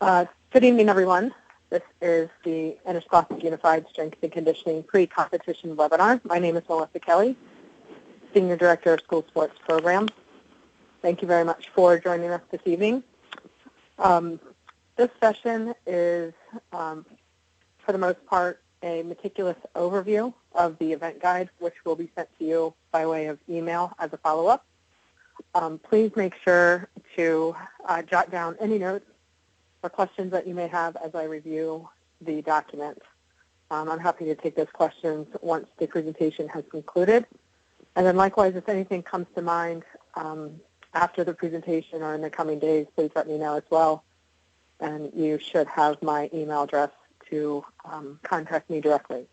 Good evening, everyone. This is the Interscholastic Unified Strength and Conditioning Pre-Competition webinar. My name is Melissa Kelly, Senior Director of School Sports Programs. Thank you very much for joining us this evening. This session is, for the most part, a meticulous overview of the event guide, which will be sent to you by way of email as a follow-up. Please make sure to jot down any notes or questions that you may have as I review the document. I'm happy to take those questions once the presentation has concluded. And then likewise, if anything comes to mind after the presentation or in the coming days, please let me know as well. And you should have my email address to contact me directly.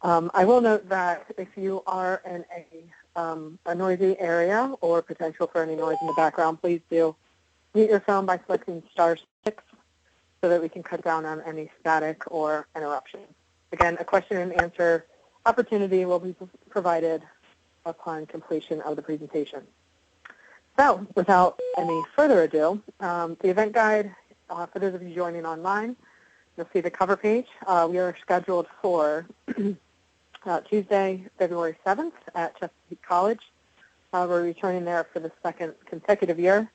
I will note that if you are in a noisy area or potential for any noise in the background, please do mute your phone by selecting *6 so that we can cut down on any static or interruption. Again, a question and answer opportunity will be provided upon completion of the presentation. So, without any further ado, the event guide, for those of you joining online, you'll see the cover page. We are scheduled for Tuesday, February 7th at Chesapeake College. We're returning there for the second consecutive year.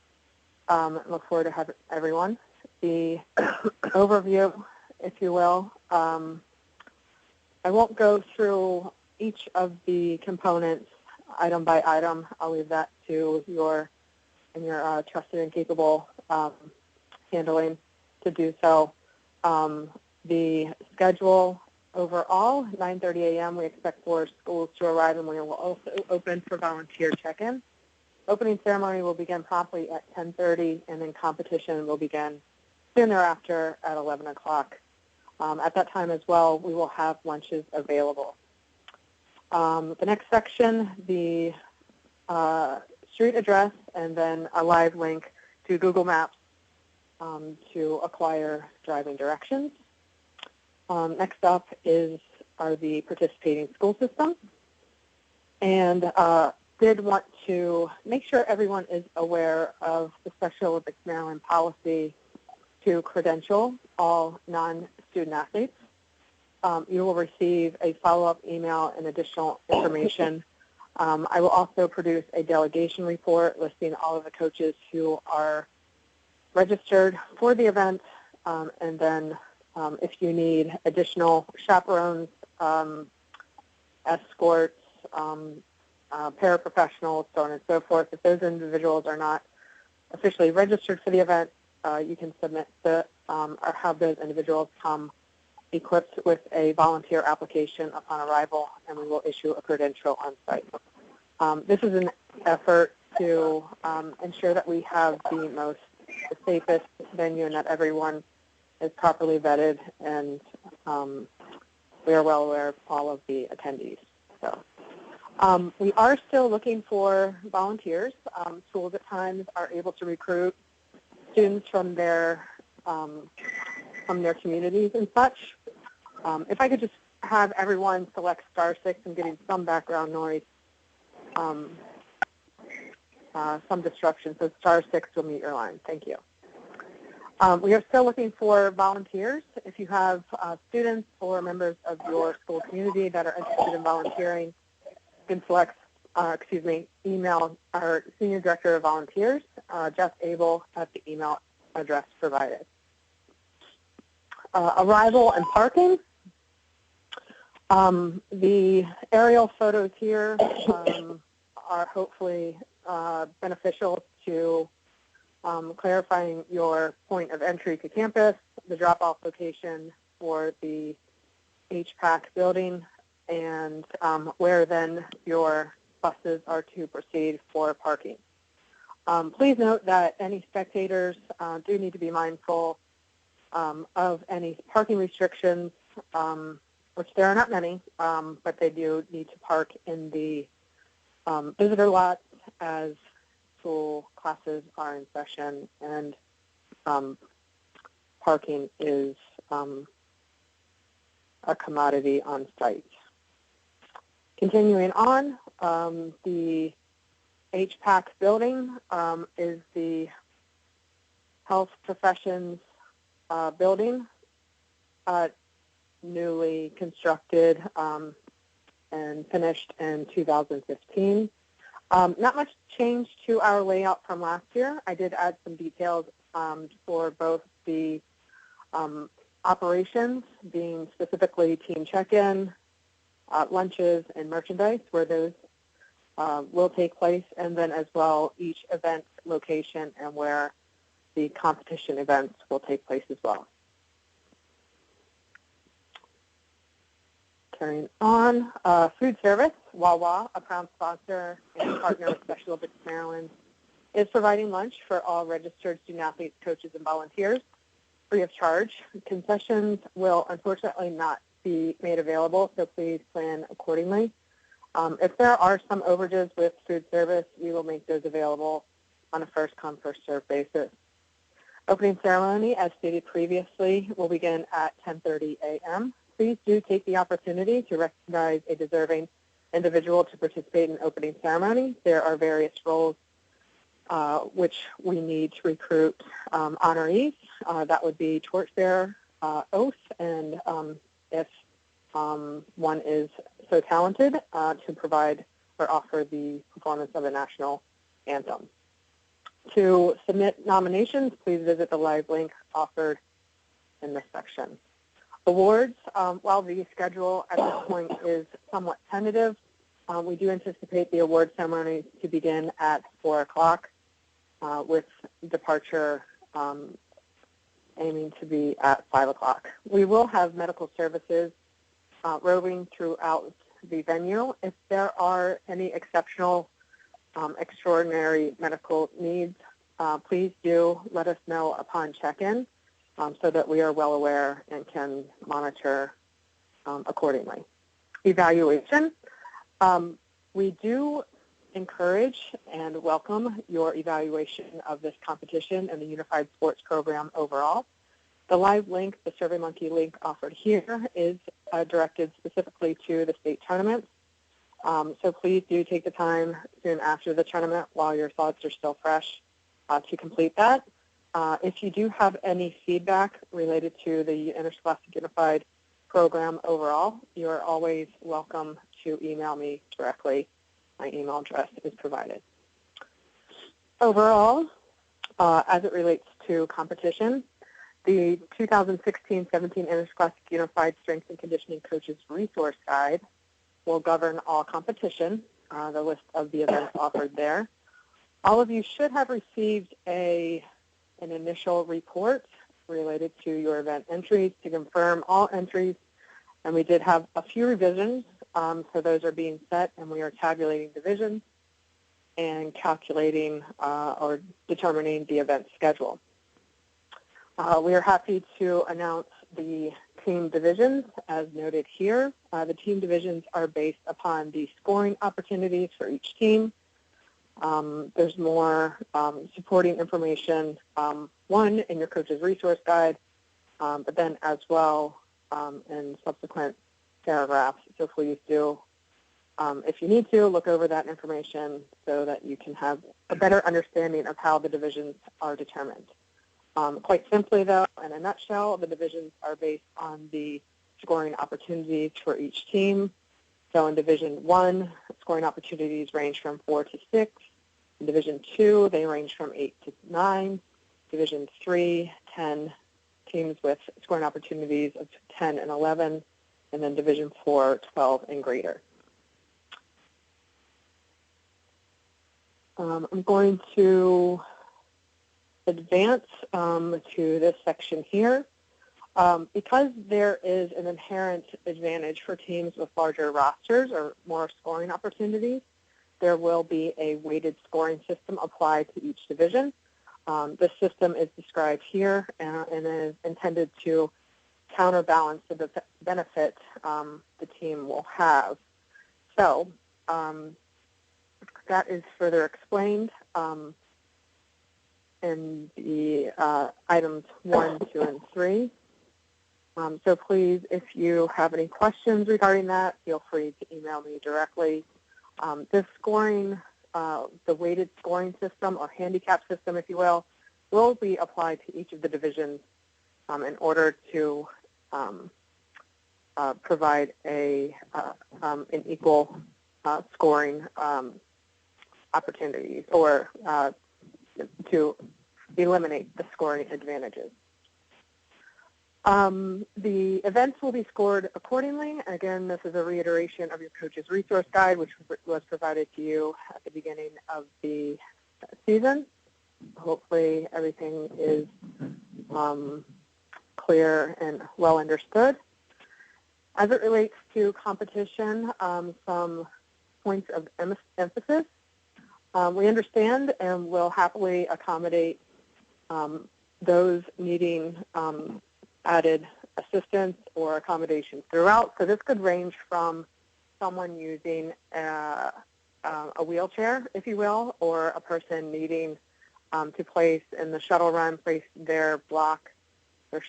Look forward to having everyone. The overview, if you will, I won't go through each of the components item by item. I'll leave that to your trusted and capable handling to do so. The schedule overall, 9:30 a.m. we expect for schools to arrive, and we will also open for volunteer check-in. Opening ceremony will begin promptly at 10:30, and then competition will begin soon thereafter at 11 o'clock. At that time as well, we will have lunches available. The next section, the street address, and then a live link to Google Maps to acquire driving directions. Next up are the participating school systems. And did want to make sure everyone is aware of the Special Olympics Maryland policy to credential all non-student athletes. You will receive a follow-up email and additional information. I will also produce a delegation report listing all of the coaches who are registered for the event, and then if you need additional chaperones, escorts, paraprofessionals, so on and so forth. If those individuals are not officially registered for the event, you can submit or have those individuals come equipped with a volunteer application upon arrival, and we will issue a credential on site. This is an effort to ensure that we have the safest venue and that everyone is properly vetted, and we are well aware of all of the attendees. So. We are still looking for volunteers. Schools at times are able to recruit students from their communities and such. If I could just have everyone select *6, I'm getting some background noise, some disruption. So *6 will mute your line. Thank you. We are still looking for volunteers. If you have students or members of your school community that are interested in volunteering, can select, email our Senior Director of Volunteers, Jeff Abel, at the email address provided. Arrival and parking. The aerial photos here are hopefully beneficial to clarifying your point of entry to campus, the drop-off location for the HPAC building, and where then your buses are to proceed for parking. Please note that any spectators do need to be mindful of any parking restrictions, which there are not many, but they do need to park in the visitor lots as school classes are in session, and parking is a commodity on site. Continuing on, the HPAC building is the health professions building, newly constructed and finished in 2015. Not much change to our layout from last year. I did add some details for both the operations, being specifically team check-in, lunches, and merchandise, where those will take place, and then as well each event location and where the competition events will take place as well. Carrying on, food service, Wawa, a proud sponsor and partner with Special Olympics Maryland, is providing lunch for all registered student-athletes, coaches, and volunteers free of charge. Concessions will unfortunately not be made available, so please plan accordingly. If there are some overages with food service, we will make those available on a first-come, first-served basis. Opening ceremony, as stated previously, will begin at 10:30 a.m. Please do take the opportunity to recognize a deserving individual to participate in opening ceremony. There are various roles which we need to recruit honorees. That would be torchbearer, oath, and if one is so talented, to provide or offer the performance of the national anthem. To submit nominations, please visit the live link offered in this section. Awards, while the schedule at this point is somewhat tentative, we do anticipate the award ceremony to begin at 4 o'clock with departure aiming to be at 5 o'clock. We will have medical services roving throughout the venue. If there are any exceptional, extraordinary medical needs, please do let us know upon check-in so that we are well aware and can monitor accordingly. Evaluation. We do encourage and welcome your evaluation of this competition and the Unified Sports Program overall. The live link, the SurveyMonkey link offered here, is directed specifically to the state tournaments. So please do take the time soon after the tournament while your thoughts are still fresh to complete that. If you do have any feedback related to the Interscholastic Unified Program overall, you are always welcome to email me directly. My email address is provided. Overall, as it relates to competition, the 2016-17 Interscholastic Unified Strength and Conditioning Coaches Resource Guide will govern all competition, the list of the events offered there. All of you should have received an initial report related to your event entries to confirm all entries, and we did have a few revisions, so those are being set, and we are tabulating divisions and calculating or determining the event schedule. We are happy to announce the team divisions as noted here. The team divisions are based upon the scoring opportunities for each team. There's more supporting information, one, in your coach's resource guide, but then as well in subsequent paragraphs. So please do, if you need to, look over that information so that you can have a better understanding of how the divisions are determined. Quite simply, though, in a nutshell, the divisions are based on the scoring opportunities for each team. So in Division 1, scoring opportunities range from 4 to 6. In Division 2, they range from 8 to 9. Division 3, 10 teams with scoring opportunities of 10 and 11. And then Division 4, 12 and greater. I'm going to advance to this section here. Because there is an inherent advantage for teams with larger rosters or more scoring opportunities, there will be a weighted scoring system applied to each division. This system is described here and is intended to counterbalance the benefit the team will have. So that is further explained in the items 1, 2, and 3. So please, if you have any questions regarding that, feel free to email me directly. This scoring, the weighted scoring system or handicap system, if you will, will be applied to each of the divisions in order to provide an equal scoring opportunities, or to eliminate the scoring advantages. The events will be scored accordingly. Again, this is a reiteration of your coach's resource guide, which was provided to you at the beginning of the season. Hopefully everything is clear and well understood. As it relates to competition, some points of emphasis. We understand and will happily accommodate those needing added assistance or accommodations throughout. So this could range from someone using a wheelchair, if you will, or a person needing to place in the shuttle run, place their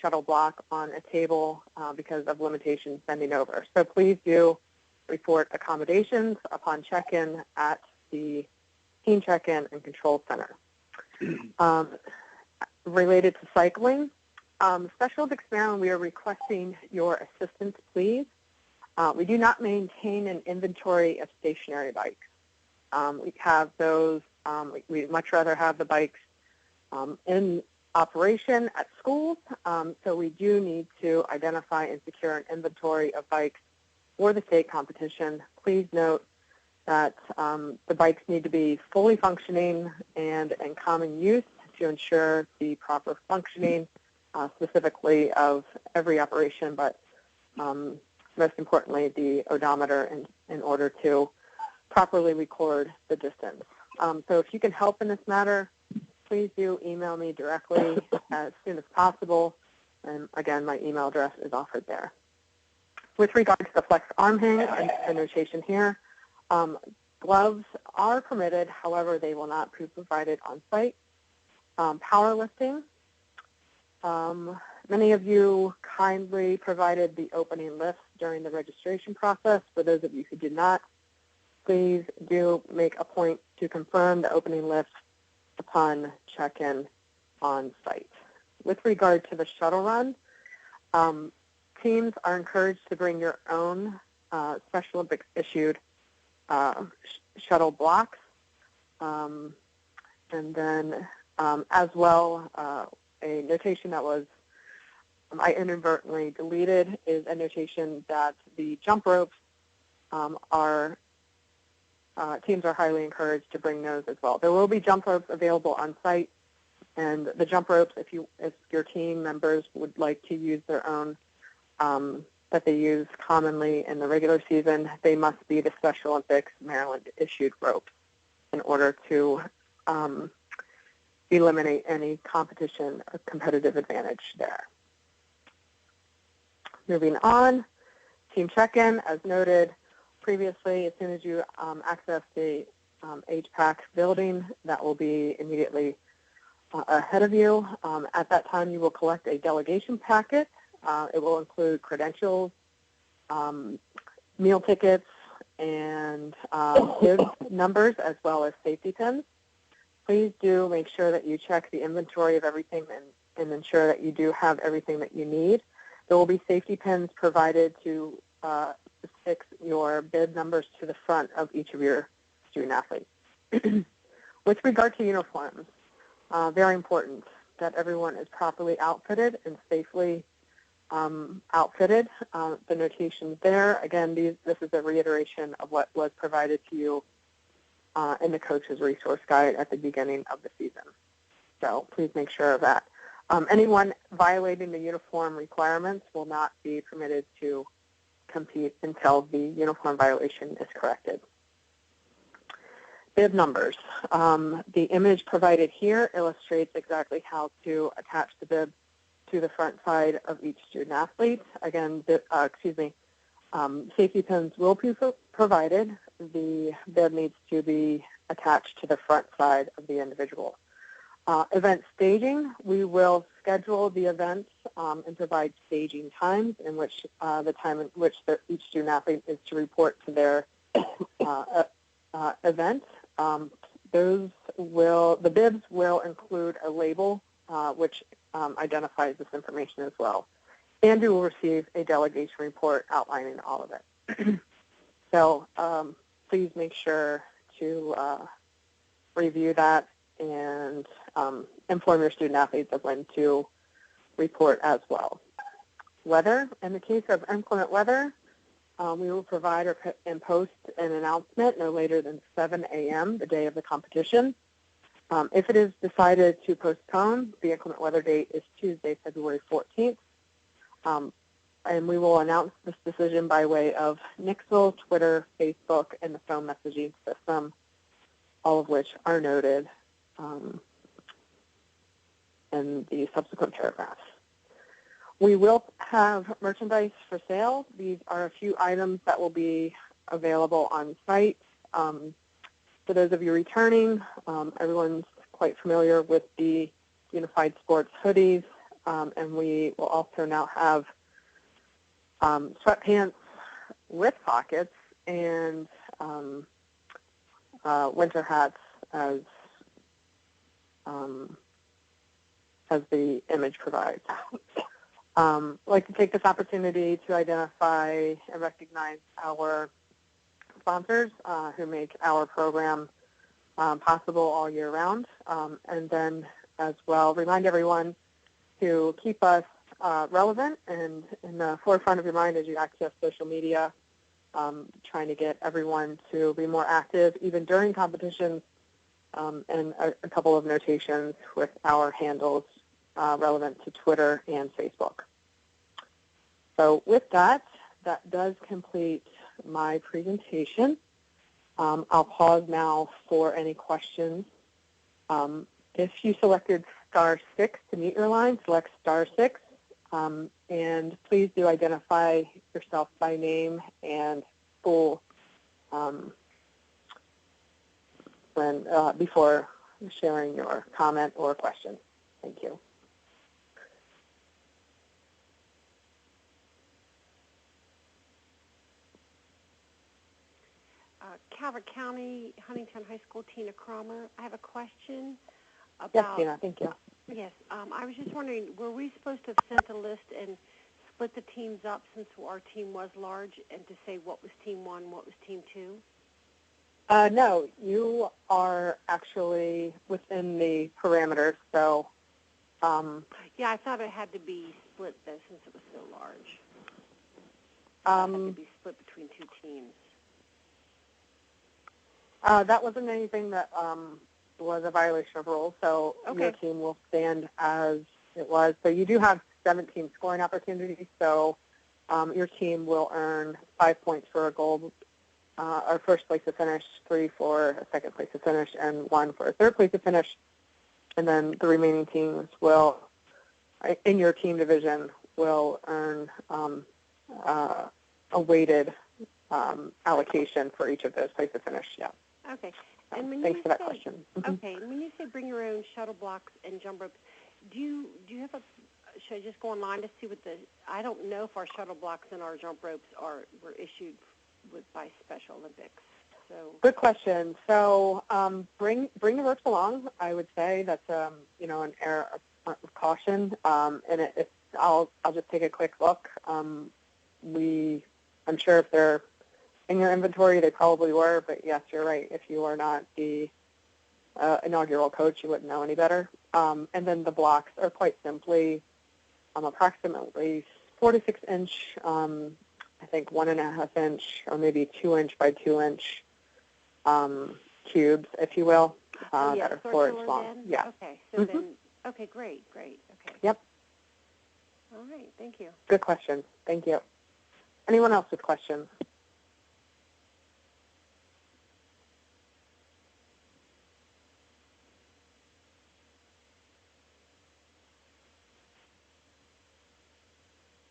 shuttle block on a table because of limitations bending over. So please do report accommodations upon check-in at the Team Check-in and Control Center. Related to cycling, Special Olympics Maryland, we are requesting your assistance, please. We do not maintain an inventory of stationary bikes. We have those, we'd much rather have the bikes in operation at schools, so we do need to identify and secure an inventory of bikes for the state competition. Please note that the bikes need to be fully functioning and in common use to ensure the proper functioning, specifically of every operation, but most importantly, the odometer in order to properly record the distance. So if you can help in this matter, please do email me directly as soon as possible. And again, my email address is offered there. With regard to the flex arm hang and the notation here, gloves are permitted, however, they will not be provided on site. Powerlifting, many of you kindly provided the opening lifts during the registration process. For those of you who did not, please do make a point to confirm the opening lifts upon check-in on site. With regard to the shuttle run, teams are encouraged to bring your own Special Olympics issued shuttle blocks, and then as well a notation that was I inadvertently deleted is a notation that the jump ropes teams are highly encouraged to bring those as well. There will be jump ropes available on site, and the jump ropes, if your team members would like to use their own that they use commonly in the regular season, they must be the Special Olympics Maryland issued ropes in order to eliminate any competition or competitive advantage there. Moving on, team check-in, as noted previously, as soon as you access the HPAC building, that will be immediately ahead of you. At that time, you will collect a delegation packet. It will include credentials, meal tickets, and bib numbers, as well as safety pins. Please do make sure that you check the inventory of everything and ensure that you do have everything that you need. There will be safety pins provided to affix your bib numbers to the front of each of your student athletes. With regard to uniforms, very important that everyone is properly outfitted and safely outfitted. The notations there, again, this is a reiteration of what was provided to you in the coach's resource guide at the beginning of the season. So please make sure of that. Anyone violating the uniform requirements will not be permitted to compete until the uniform violation is corrected. Bib numbers. The image provided here illustrates exactly how to attach the bib to the front side of each student athlete. Again, safety pins will be provided. The bib needs to be attached to the front side of the individual. Event staging, we will schedule the events and provide staging times in which the time in which each student athlete is to report to their event. The bibs will include a label which identifies this information as well. And you will receive a delegation report outlining all of it. So please make sure to review that and inform your student athletes of when to report as well. Weather. In the case of inclement weather, we will provide and post an announcement no later than 7 a.m. the day of the competition. If it is decided to postpone, the inclement weather date is Tuesday, February 14th. And we will announce this decision by way of Nixle, Twitter, Facebook, and the phone messaging system, all of which are noted in the subsequent paragraphs. We will have merchandise for sale. These are a few items that will be available on site. For those of you returning, everyone's quite familiar with the Unified Sports hoodies, and we will also now have sweatpants with pockets and winter hats as the image provides. I'd like to take this opportunity to identify and recognize our sponsors who make our program possible all year round, and then as well remind everyone to keep us relevant and in the forefront of your mind as you access social media, trying to get everyone to be more active even during competitions, and a couple of notations with our handles relevant to Twitter and Facebook. So with that, that does complete my presentation. I'll pause now for any questions. If you selected *6 to mute your line, select *6, and please do identify yourself by name and full before sharing your comment or question. Thank you. Calvert County, Huntington High School, Tina Cromer. I have a question about... Yes, Tina, thank you. Yes, I was just wondering, were we supposed to have sent a list and split the teams up since our team was large and to say what was Team 1, what was Team 2? No, you are actually within the parameters, so... yeah, I thought it had to be split, though, since it was so large. It had to be split between two teams. That wasn't anything that was a violation of rules, so your team will stand as it was. So you do have 17 scoring opportunities, so your team will earn 5 points for a gold or first place to finish, 3 for a second place to finish, and 1 for a third place to finish. And then the remaining teams will, in your team division, will earn a weighted allocation for each of those place to finish. Yeah. Okay. And when thanks for that question. Okay. And when you say bring your own shuttle blocks and jump ropes, do you have a? Should I just go online to see what the? I don't know if our shuttle blocks and our jump ropes were issued by Special Olympics. So good question. So bring the ropes along. I would say that's an error of caution. And I'll just take a quick look. I'm sure if they're in your inventory, they probably were, but yes, you're right. If you are not the inaugural coach, you wouldn't know any better. And then the blocks are quite simply approximately 4 to 6 inch, I think 1.5 inch or maybe 2 inch by 2 inch cubes, if you will, that are 4 inch long. Yeah. Okay. So then, okay, great. Okay. Yep. All right. Thank you. Good question. Thank you. Anyone else with questions?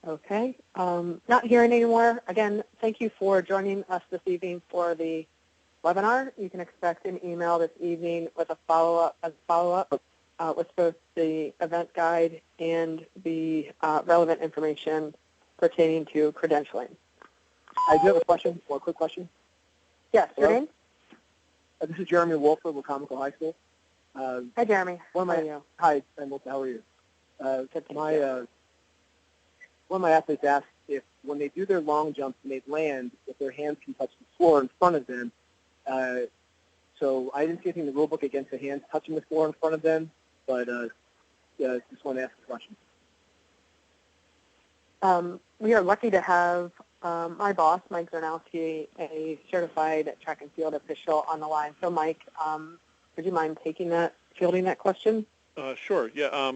Okay. Not hearing anymore. Again, thank you for joining us this evening for the webinar. You can expect an email this evening with a follow-up with both the event guide and the relevant information pertaining to credentialing. I do have a question, one quick question. Yes, your name? This is Jeremy Wolford with Comical High School. Hi, Jeremy. One of How my are you? Hi, Melissa. How are you? Good, thank My you. one of my athletes asked if when they do their long jumps and they land, if their hands can touch the floor in front of them. So I didn't see anything in the rule book against the hands touching the floor in front of them, but just want to ask a question. We are lucky to have my boss, Mike Zarnowski, a certified track and field official on the line. So, Mike, would you mind fielding that question? Sure. Yeah.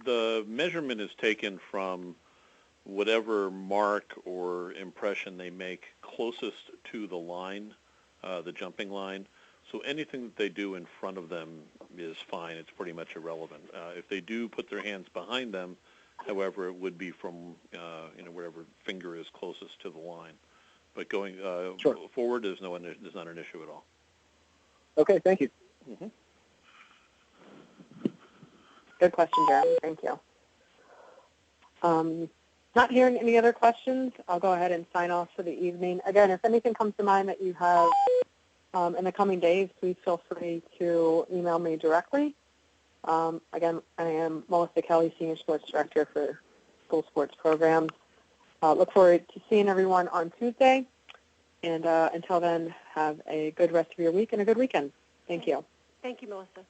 The measurement is taken from whatever mark or impression they make closest to the line, the jumping line. So anything that they do in front of them is fine. It's pretty much irrelevant. If they do put their hands behind them, however, it would be from whatever finger is closest to the line. But going Sure. forward is not an issue at all. Okay, thank you. Mm-hmm. Good question, Jeremy. Thank you. Not hearing any other questions, I'll go ahead and sign off for the evening. Again, if anything comes to mind that you have in the coming days, please feel free to email me directly. Again, I am Melissa Kelly, Senior Sports Director for School Sports Programs. Look forward to seeing everyone on Tuesday. And until then, have a good rest of your week and a good weekend. Thank you. Thank you, Melissa.